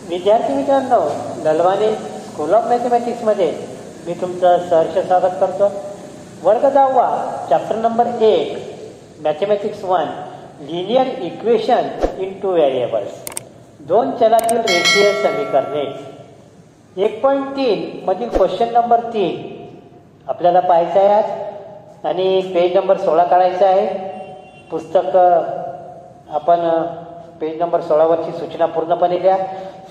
विद्यार्थी मित्रांनो, नलवानी school of मॅथमॅटिक्समध्ये मी तुमचं सहर्ष स्वागत करतो. वर्ग 10वा, chapter number 1, mathematics 1, linear equation in 2 variables, 2 चलातील रेषीय समीकरणे. 1.3 मधील क्वेश्चन नंबर 3 आपल्याला पाहायचा आहे आज आणि पेज नंबर 16 काढायचा आहे. पुस्तक आपण पेज नंबर 16वरची सूचना पूर्णपणे द्या.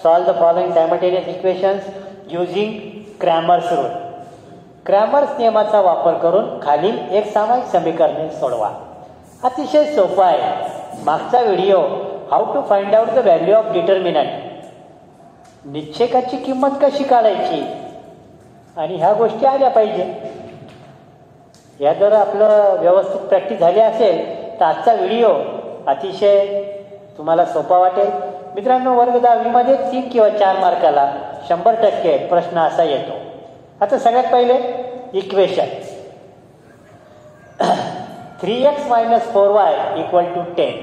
Solve the following simultaneous equations using Cramer's rule. Cramer's नियमाचा वापर करून खालील एक सामायिक समीकरणे सोडवा. अतिशय सोपं आहे. मागचा video how to find out the value of determinant, निश्चयकाची किंमत कशी काढायची, आणि ह्या गोष्टी आल्या पाहिजे. या जर आपलं व्यवस्थित प्रॅक्टिस झाली असेल तर आजचा व्हिडिओ अतिशय तुम्हाला सोपा वाटेल. मित्रांनो, वर्ग 10वीमध्ये 3 किंवा 4 मार्काला 100% प्रश्न असा येतो. आता सगळ्यात पहिले इक्वेशन 3x - 4y = 10,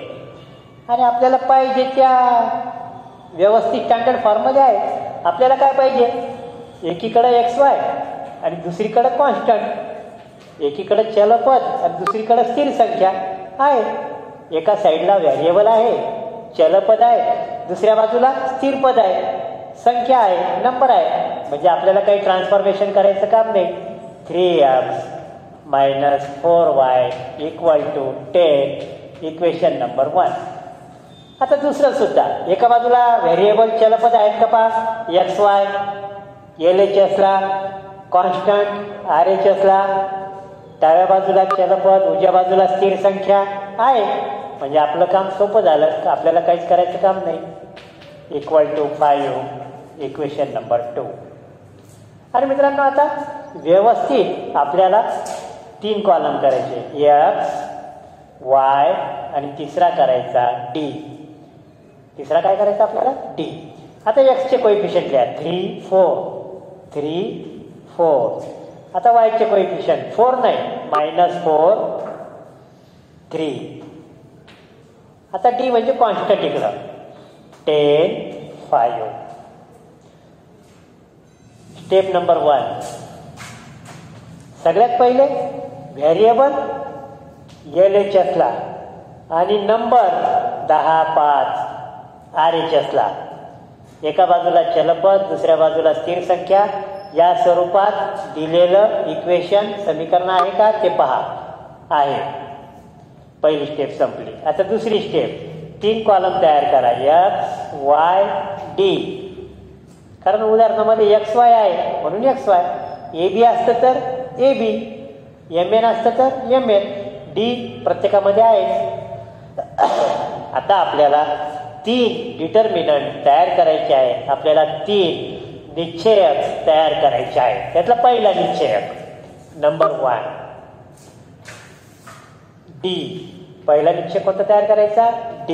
आणि आपल्याला पाहिजे त्या व्यवस्थित स्टँडर्ड फॉर्ममध्ये आहे. आपल्याला काय पाहिजे, एकीकडे xy आणि दुसरीकडे कॉन्स्टंट, एकीकडे चलपद आणि दुसरीकडे स्थिर संख्या आहे. एका साईडला व्हेरिएबल आहे, चलपद आहे, दुसऱ्या बाजूला स्थिर पद आहे, संख्या आहे, नंबर आहे. म्हणजे आपल्याला काही ट्रान्सफॉर्मेशन करायचं काम नाही. 3x - 4y = 10, equation number 1. आता दुसरं सुद्धा, एका बाजूला व्हेरिएबल चलपद आहेत का पहा, xy, LHSला कॉन्स्टंट, RHSला, डाव्या बाजूला चलपद, उजव्या बाजूला स्थिर संख्या आहे. म्हणजे आपलं काम सोपं झालं, आपल्याला काहीच करायचं काम नाही. =5, इक्वेशन नंबर 2. आणि मित्रांनो, आता व्यवस्थित आपल्याला 3 कॉलम करायचे, x, y आणि तिसरा करायचा d. तिसरा काय करायचा आपल्याला, d. आता x चे कोइफिशियंट लिहा, 3, 4. आता y चे कोइफिशियंट 4 नाही, -4, 3. आता d म्हणजे कॉन्स्टंट इकडं, 10, 5. स्टेप नंबर 1, सगळ्यात पहिले व्हेरिएबल LHSला आणि नंबर 10, 5 RHSला. एका बाजूला चलपद, दुसऱ्या बाजूला स्थिर संख्या. या स्वरूपात दिलेलं इक्वेशन समीकरण आहे का ते पहा. आहे. पहिली स्टेप संपली. आता दुसरी स्टेप, 3 कॉलम तयार करा, x, y, d. कारण उदाहरणामध्ये xy आहे म्हणून xy, ab असतं तर ab, mn असतं तर mn, d प्रत्येकामध्ये आहे. आता आपल्याला 3 डिटर्मिनंट तयार करायचे आहे. आपल्याला 3 निश्चयक तयार करायचे आहे. त्यातला पहिला निश्चयक नंबर 1 d. पहिला निश्चय कोणता तयार करायचा, d.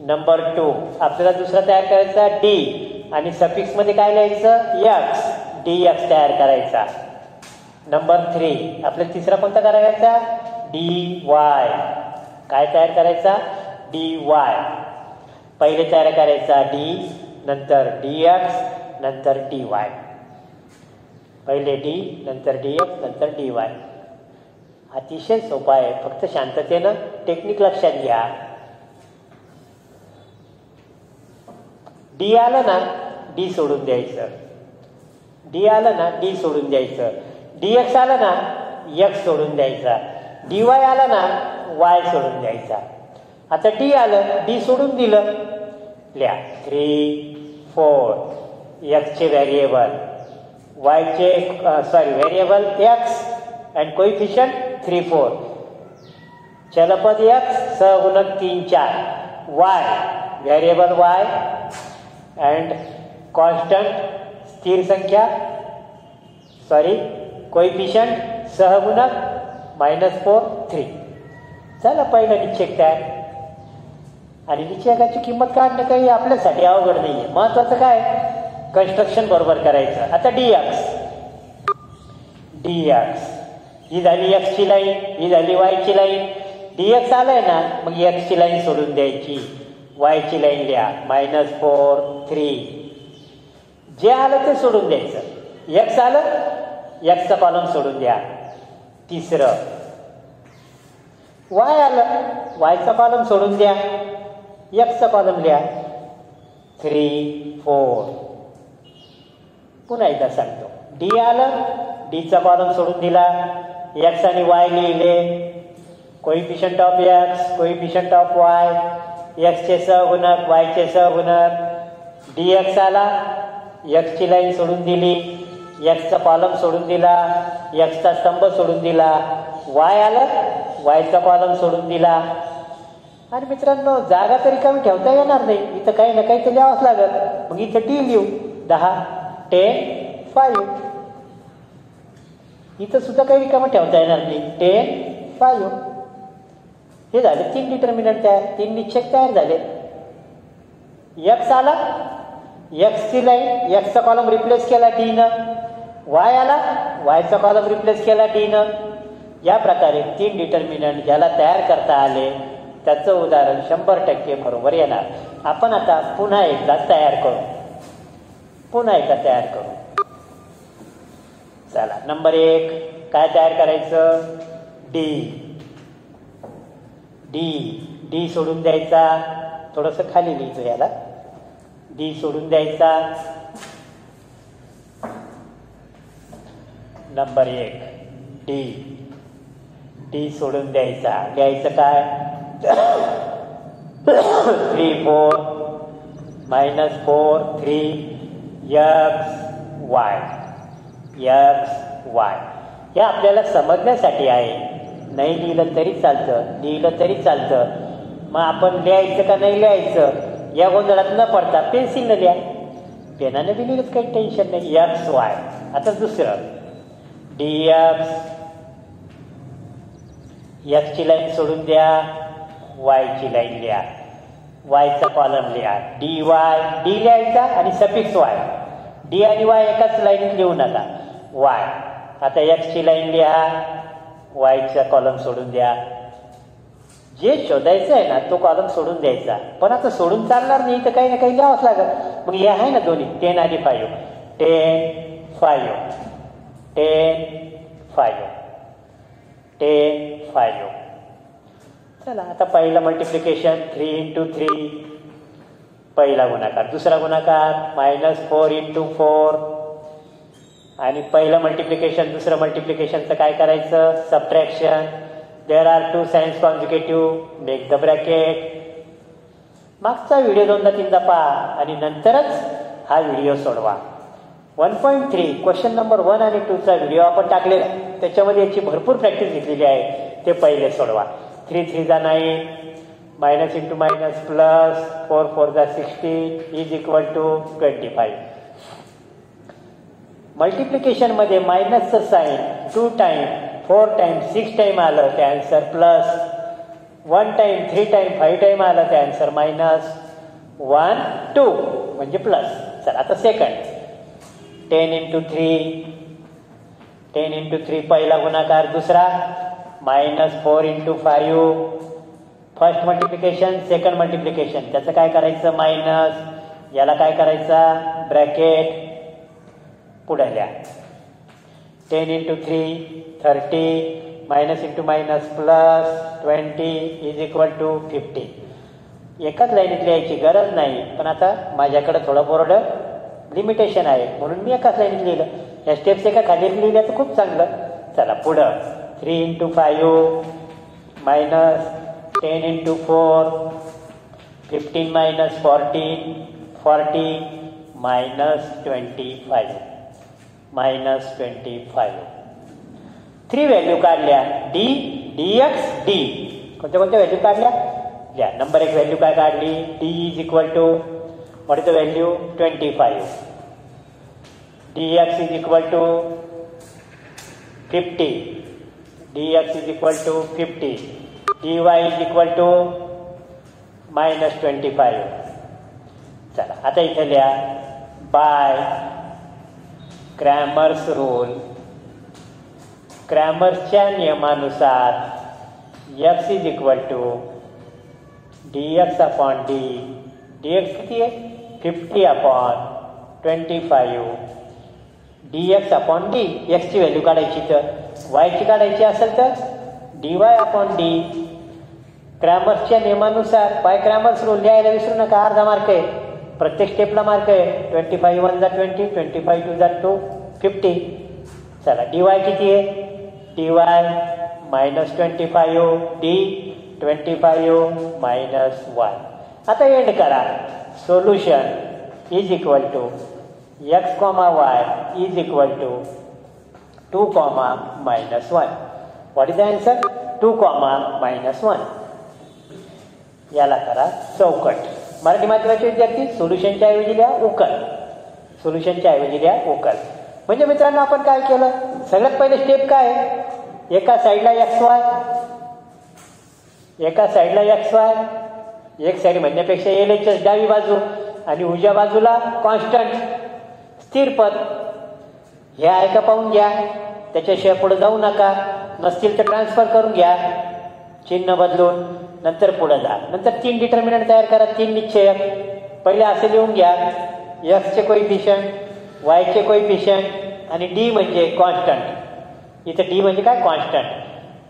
नंबर 2 आपल्याला दुसरा तयार करायचा d, आणि सफिक्स मध्ये काय लिहायचं, x, dx तयार करायचा. नंबर 3 आपल्याला तिसरा कोणता करायचा, dy. काय तयार करायचा, dy. पहिले तयार करायचा d, नंतर dx, नंतर dy. पहिले d, नंतर dx, नंतर dy. अतिशय सोपा आहे. फक्त शांततेनं टेक्निक लक्षात घ्या. d आलं ना, d सोडून द्यायचं. d आलं ना, d सोडून द्यायचं. dx आलं ना, x सोडून द्यायचा. dy आलं ना, y सोडून द्यायचा. आता d आलं, d सोडून दिलं. लिहा 3, 4. x चे व्हेरिएबल, y चे variable x and coefficient 3, 4. चलपद x, सहगुणक 3, 4. y variable y and constant स्थिर संख्या, कोइफिशियंट सहगुणक -4, 3. चला पहिला निश्चयक तयार. आणि निश्चयकाची किंमत काढणं काही आपल्यासाठी अवघड नाही आहे. महत्वाचं काय, कन्स्ट्रक्शन बरोबर करायचं. आता dx ही झाली x ची लाईन, ही झाली y ची लाईन. dx आलंय ना, मग x ची लाईन सोडून द्यायची. वायची लाईन लिहा -4 3. जे आलं ते सोडून द्यायचं. एक्स आलं एक्सचा कॉलम सोडून द्या. तिसरं वाय आलं वायचा कॉलम सोडून द्या. एक्सचा कॉलम लिहा 3 4. पुन्हा एकदा सांगतो. डी आलं डीचा कॉलम सोडून दिला. एक्स आणि वाय लिहिले. Coefficient of x coefficient of y. एक्सचे सहगुणक वायचे सहगुणक. डी एक्स आला एक्सची लाईन सोडून दिली. एक्सचा कॉलम सोडून दिला. एक्सचा स्तंभ सोडून दिला. वाय आलं वायचा कॉलम सोडून दिला. आणि मित्रांनो जागा तरी कमी ठेवता येणार नाही. इथं काही ना काही तर लिहावंच लागेल. मग इथं डी लिहू 10 10 5. इथं सुद्धा काही रिकामं ठेवता येणार नाही. 10 5. हे झाले 3 डिटर्मिनंट तयार. 3 निश्चय तयार झाले. एक्स आला एक्सची लाईन एक्सचा कॉलम रिप्लेस केला डीनं. वाय आला वायचा कॉलम रिप्लेस केला डीनं. या प्रकारे 3 डिटर्मिनंट ज्याला तयार करता आले त्याचं उदाहरण 100% बरोबर येणार. आपण आता पुन्हा एकदा तयार करू. चला नंबर 1 काय तयार करायचं. डी सोडून द्यायचा. थोडंसं खाली लिहितो याला. डी सोडून द्यायचा. नंबर 1 डी सोडून द्यायचा. लिहायचं काय 3 4 -4 3 x y. हे आपल्याला समजण्यासाठी आहे. नाही लिहिलं तरी चालतं लिहिलं तरी चालतं. मग आपण लिहायचं का नाही लिहायचं या गोंधळात न पडता पेन्सिलनं लिहा. पेनाने बी लिहिलं काही टेन्शन नाही. X Y. आता दुसरं dx. एक्सची लाईन सोडून द्या वायची लाईन लिहा. वायचा कॉलम लिहा. D Y. डी लिहायचा आणि सफिक्स वाय. डी आणि वाय एकाच लाईनीत लिहू नका. वाय. आता एक्सची लाईन लिहा वायचा कॉलम सोडून द्या. जे शोधायचं आहे ना तो कॉलम सोडून द्यायचा. पण आता सोडून चालणार नाही तर काही ना काही लिहावंच लागेल. मग हे आहे ना दोन्ही 10 आणि 5 10 5 10 5. चला आता पहिलं मल्टिप्लिकेशन 3 × 3 पहिला गुणाकार. दुसरा गुणाकार -4 × 4. आणि पहिलं मल्टिप्लिकेशन दुसरं मल्टिप्लिकेशनचं काय करायचं subtraction. There are 2 signs consecutive make the bracket. मागचा व्हिडिओ 2दा-3दा पहा आणि नंतरच हा व्हिडिओ सोडवा. 1.3 क्वेश्चन नंबर 1 आणि 2चा व्हिडिओ आपण टाकलेला त्याच्यामध्ये याची भरपूर प्रॅक्टिस घेतलेली आहे. ते पहिले सोडवा. 3 3 जा 9 -× -+, 4 4 जा 16 = 25. मल्टिप्लिकेशनमध्ये मायनसचं साईन 2 टाइम 4 टाइम 6 टाइम आलं ते answer plus. 1 time 3 time 5 time आलं ते आन्सर -1 2 म्हणजे प्लस. चला आता सेकंड 10 × 3 पहिला गुणाकार. दुसरा -4 × 5. फर्स्ट मल्टिप्लिकेशन सेकंड मल्टिप्लिकेशन त्याचं काय करायचं मायनस. याला काय करायचा ब्रॅकेट. पुढे लिहा 10 × 3 30 -× -+20 = 50. एकाच लाईनीत लिहायची गरज नाही. पण आता माझ्याकडे थोडं बोर्ड लिमिटेशन आहे म्हणून मी एकाच लाईनीत लिहिलं. या स्टेप्स एका खाली लिहिल्या तर खूप चांगलं. चला पुढं 3 × 5 -10 × 4 15 - 14 40 -25. 3 व्हॅल्यू काढल्या. डी dx डी कोणत्या व्हॅल्यू काढल्या घ्या. नंबर 1 व्हॅल्यू काय काढली D what is the value 25. dx is equal to 50. dx is equal to 50. dy is equal to -25. चला आता इथे लिहा बाय क्रॅमर्स रूल. क्रॅमर्सच्या नियमानुसार x is equal to dx upon d, dx किती आहे 50 अपॉन 25 dx अपॉन डी, एक्सची value काढायची तर वायची काढायची असेल तर dy अपॉन डी. क्रॅमर्सच्या नियमानुसार बाय क्रॅमर्स रूल लिहायला विसरू नका, अर्धा मार्क आहे प्रत्येक स्टेपला मार्क आहे. 25 1 जा 20, 25 2 जा 2, 50. चला dy किती आहे dy -25 डी 25 -1. आता एंड करा. Solution is equal to x, y is equal to 2, -1. What is the answer 2, -1. याला करा चौकट. मराठी माध्यमाचे विद्यार्थी सोल्युशनच्या ऐवजी लिहा उकल, सोल्युशनच्या ऐवजी लिहा उकल. म्हणजे मित्रांनो आपण काय केलं, सगळ्यात पहिले स्टेप काय आहे, एका साईडला xy, एका साईडला xy, एक साईड म्हणण्यापेक्षा LHS डावी बाजू आणि उजव्या बाजूला कॉन्स्टंट स्थिर पद. हे आहे का पाहून घ्या, त्याच्याशिवाय पुढे जाऊ नका. नसतील तर ट्रान्सफर करून घ्या चिन्ह बदलून, नंतर पुढे जा. नंतर 3 डिटर्मिनंट तयार करा, 3 निश्चयक. पहिले असे लिहून घ्या, एक्सचे कोइफिशियंट, वायचे कोइफिशियंट आणि डी म्हणजे कॉन्स्टंट. इथं डी म्हणजे काय कॉन्स्टंट.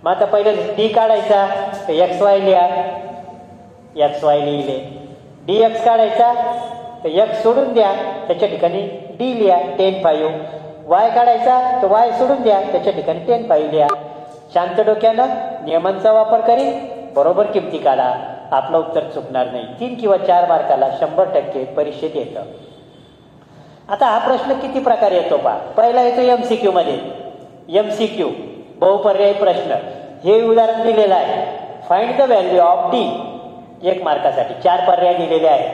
मग आता पहिले डी काढायचा तर XY लिहा, XY लिहिले. dx काढायचा तर x सोडून द्या, त्याच्या ठिकाणी d लिहा 10 5. y काढायचा तर y सोडून द्या, त्याच्या ठिकाणी 10 5 लिहा. शांत डोक्यानं नियमांचा वापर करीन, बरोबर किमती काढा, आपलं उत्तर चुकणार नाही. 3 किंवा 4 मार्काला 100% परीक्षेत येतं. आता हा प्रश्न किती प्रकारे येतो पहा. पहिला येतो MCQ मध्ये, MCQ बहुपर्यायी प्रश्न. हे उदाहरण दिलेलं आहे, find the value of D. 1 मार्कासाठी 4 पर्याय दिलेले आहेत,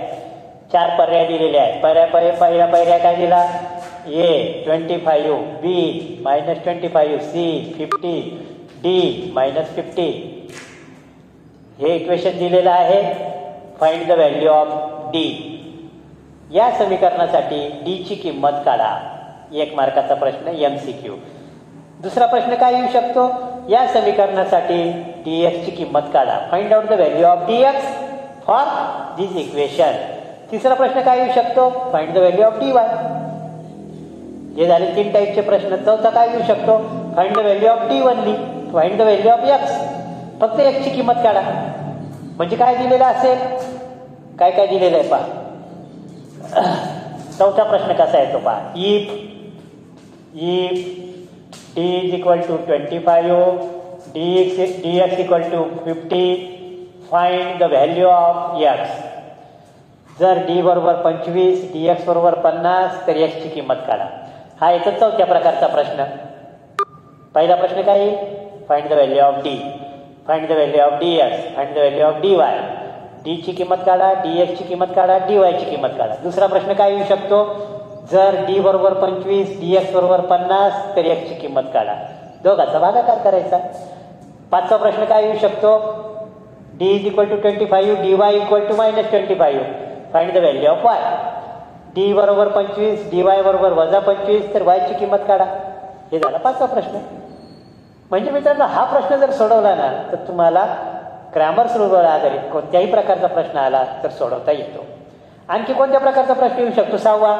4 पर्याय दिलेले आहेत. पहिला पर्याय काय दिला, A 25, B -25, C 50, D -50. हे इक्वेशन दिलेलं आहे. Find the value of D. या समीकरणासाठी डी ची किंमत काढा. 1 मार्काचा प्रश्न MCQ. दुसरा प्रश्न काय येऊ शकतो, या समीकरणासाठी dx ची किंमत काढा. Find out the value of dx for this equation. तिसरा प्रश्न काय येऊ शकतो, find the value of dy. हे झाले 3 टाईपचे प्रश्न. चौथा काय येऊ शकतो, find the value of D only, find the value of x. फक्त x ची किंमत काढा. म्हणजे काय दिलेलं असेल, काय काय दिलेलं आहे पहा. चौथा प्रश्न कसा येतो पहा, if d is equal to 25, dx equal to 50, find the value of x. जर d बरोबर 25, dx बरोबर 50 तर x ची किंमत काढा. हा येतो चौथ्या प्रकारचा प्रश्न. पहिला प्रश्न काय आहे, find the value of d, find the value of dx, find the value of dy. d ची किंमत काढा, dx ची किंमत काढा, dy ची किंमत काढा. दुसरा प्रश्न काय येऊ शकतो, जर d बरोबर 25, dx बरोबर 50 तर x ची किंमत काढा. दोघांचा भागाकार करायचा. पाचवा प्रश्न काय येऊ शकतो, d is equal to 25, dy equal to -25, find the value of y. d बरोबर 25, dy बरोबर -25 तर y ची किंमत काढा. हे झाला पाचवा प्रश्न. म्हणजे मित्रांनो हा प्रश्न जर सोडवला ना तर तुम्हाला क्रॅमर्स रूलवर आधारित कोणत्याही प्रकारचा प्रश्न आला तर सोडवता येतो. आणखी कोणत्या प्रकारचा प्रश्न येऊ शकतो, 6वा.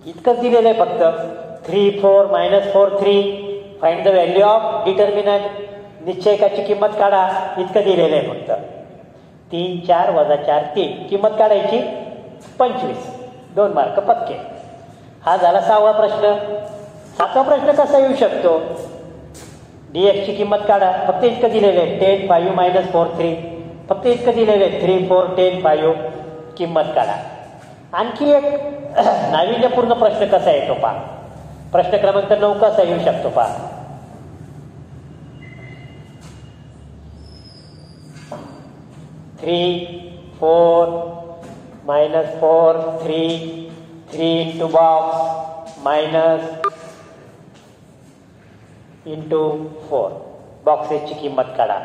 इतकंच दिलेलं आहे फक्त, 3 4 -4 3, find the value of determinant, निश्चयकाची किंमत काढा. इतकं दिलेलं आहे फक्त. 3 4 - 4 3, किंमत काढायची 25, 2 मार्क पक्के. हा झाला 6वा प्रश्न. 7वा प्रश्न कसा येऊ शकतो, dx ची किंमत काढा. फक्त इतकं दिलेलं आहे, 10 5 -4 3, फक्त इतकं दिलेलं आहे, 3 4 10 5, किंमत काढा. आणखी एक नाविन्यपूर्ण प्रश्न कसा येतो पहा. प्रश्न क्रमांक 9 कसा येऊ शकतो पहा. 3 4 -4 3 3 into box minus into 4, बॉक्सेसची किंमत काढा.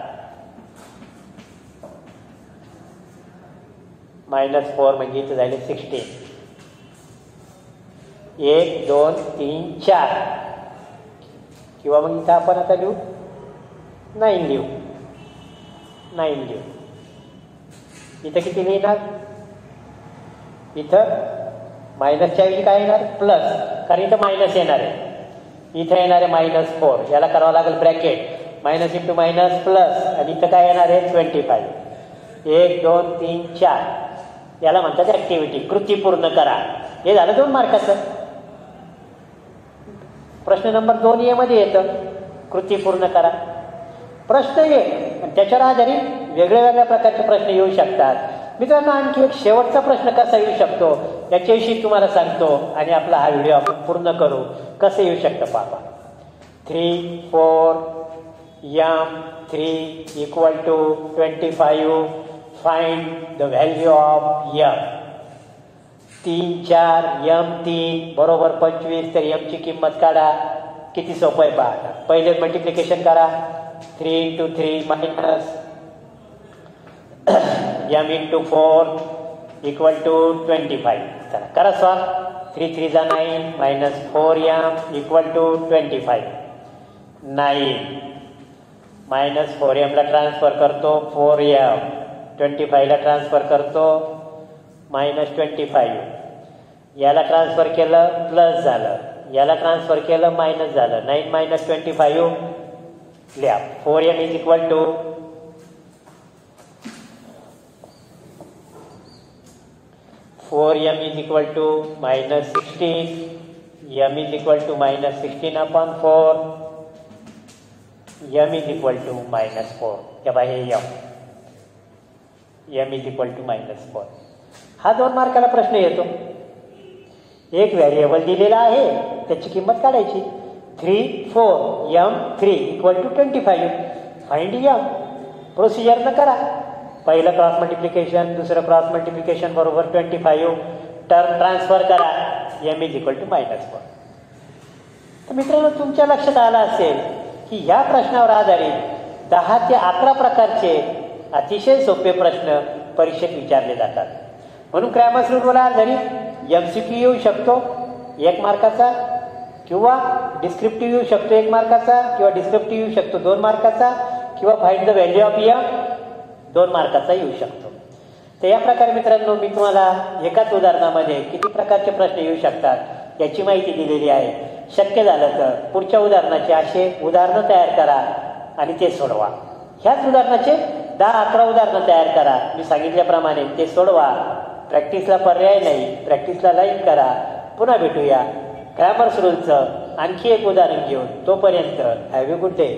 -4 म्हणजे इथं झाले 16. 1 2 3 4, किंवा मग इथं आपण आता लिहू 9 लिहू. इथं किती लिहिणार? इथं मायनसच्या ऐवजी काय येणार? प्लस, कारण इथं मायनस येणार आहे. इथं येणार आहे -4. याला करावं लागेल bracket, minus into minus plus, आणि इथं काय येणार आहे? 25. 1 2 3 4. याला म्हणतात ऍक्टिव्हिटी, कृती पूर्ण करा. हे झालं 2 मार्काचं. प्रश्न नंबर 2A मध्ये येतं कृती पूर्ण करा. प्रश्न 1 त्याच्यावर आधारित वेगळ्या वेगळ्या प्रकारचे प्रश्न येऊ शकतात. मित्रांनो, आणखी एक शेवटचा प्रश्न कसा येऊ शकतो याच्याविषयी तुम्हाला सांगतो आणि आपला हा व्हिडिओ आपण पूर्ण करू. कसं येऊ शकतं पाहा. 3 4 m3 = 25. Find the value of m. 3 4 m3 बरोबर 25. तर m ची किंमत काढा. किती सोपं आहे पहा. पहिले मल्टिप्लिकेशन करा. 3 × 3 मायनस m × 4 = 25. चला करा सॉल्व. 3 3 जा 9 -4m = 25. 9 -4m ला ट्रान्सफर करतो 4m, 25 ला ट्रान्सफर करतो -25. याला ट्रान्सफर केलं प्लस झालं, याला ट्रान्सफर केलं मायनस झालं. 9 - 25 लिहा. 4m = 4m = -16. m = -16/4. m = -4. हे बघा, हे m = -4. हा 2 मार्काला प्रश्न येतो. एक व्हेरिएबल दिलेला आहे, त्याची किंमत काढायची. 3 4 m3 = 25. Find m. प्रोसिजरनं करा. पहिलं क्रॉस मल्टिप्लिकेशन, दुसरं क्रॉस मल्टिप्लिकेशन बरोबर 25. टर्म ट्रान्सफर करा. m = -4. तर मित्रांनो, तुमच्या लक्षात आलं असेल की ह्या प्रश्नावर आधारित 10 ते 11 प्रकारचे अतिशय सोपे प्रश्न परीक्षेत विचारले जातात. म्हणून क्रॅमर्स रूलवर आधारित MCQ येऊ शकतो 1 मार्काचा, किंवा डिस्क्रिप्टिव्ह येऊ शकतो 1 मार्काचा, किंवा डिस्क्रिप्टिव्ह येऊ शकतो 2 मार्काचा, किंवा find the value of m 2 मार्काचा येऊ शकतो. तर या प्रकारे मित्रांनो, मी तुम्हाला एकाच उदाहरणामध्ये किती प्रकारचे प्रश्न येऊ शकतात याची माहिती दिलेली आहे. शक्य झालं तर पुढच्या उदाहरणाचे असे उदाहरणं तयार करा आणि ते सोडवा. ह्याच उदाहरणाचे 10-11 उदाहरणं तयार करा. मी सांगितल्याप्रमाणे ते सोडवा. प्रॅक्टिसला पर्याय नाही. प्रॅक्टिसला लाईक करा. पुन्हा भेटूया क्रॅमर्स रूलचं आणखी एक उदाहरण घेऊन. तोपर्यंत हॅव अ गुड डे.